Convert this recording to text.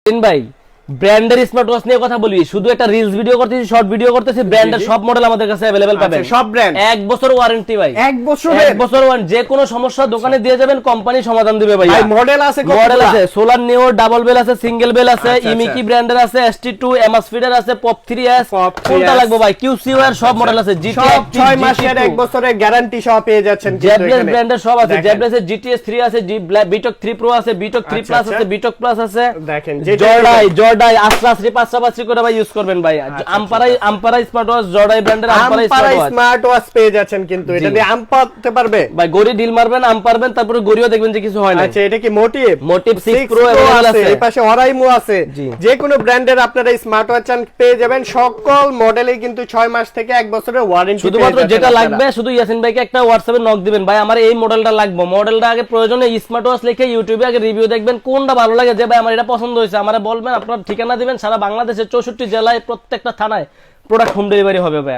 ভাই ব্র্যান্ডের smart watch নিয়ে কথা বলি, শুধু একটা রিলস ভিডিও করতেছি, শর্ট ভিডিও করতেছি, ব্র্যান্ডের সব মডেল আমাদের কাছে अवेलेबल পাবেন। সব ব্র্যান্ড 1 বছর ওয়ারেন্টি ভাই, 1 বছর ওয়ারেন্টি, যে কোনো সমস্যা দোকানে দিয়ে যাবেন, কোম্পানি সমাধান দিবে ভাই। মডেল আছে, মডেল আছে সোলার নিও, ডাবল বেল আছে, সিঙ্গেল বেল আছে, ইমিকি ব্র্যান্ডের আছে, ST2 এমএসফিডের আছে, পপ 3s, কোনটা লাগবে ভাই? QCO এর সব মডেল আছে, সব 6 মাসের 1 বছরের গ্যারান্টি সহ পেয়ে যাচ্ছেন। জেব্রাস ব্র্যান্ডের সব আছে, জেব্রাস এর GTS 3 আছে, বিটক 3 প্রো আছে, বিটক 3 প্লাস আছে, বিটক প্লাস আছে। দেখেন জর্ডাই আসরাসরি পাঁচরাপাঁচরি করে ভাই ইউজ করবেন ভাই। আম্পারাই স্মার্ট ওয়াচ, জর্ডাই ব্র্যান্ডের আম্পারাই স্মার্ট ওয়াচ পেয়ে যাচ্ছেন, কিন্তু এটা দিয়ে আম পাতে পারবে ভাই। গড়ি ডিল মারবেন, আম পারবেন, তারপরে গড়িও দেখবেন যে কিছু হয় না। আচ্ছা, এটা কি মোটিভ 6 প্রো अवेलेबल আছে, এই পাশে অরাইমো আছে। যে কোনো ব্র্যান্ডের আপনারা স্মার্ট ওয়াচ পেয়ে যাবেন, সকল মডেলে কিন্তু 6 মাস থেকে 1 বছরের ওয়ারেন্টি। শুধুমাত্র যেটা লাগবে, শুধু ইয়াসিন ভাইকে একটা হোয়াটসঅ্যাপে নক দিবেন, ভাই আমার এই মডেলটা লাগবে, মডেলটা আগে প্রয়োজনে স্মার্ট ওয়াচ লিখে ইউটিউবে আগে রিভিউ দেখবেন, কোনটা ভালো লাগে, যে ভাই আমার এটা পছন্দ হয়েছে, আমারে বলবেন, আপনার ঠিকানা দিবেন, সারা বাংলাদেশের 64 জেলায় প্রত্যেকটা থানায় প্রোডাক্ট হোম ডেলিভারি হবে ভাই।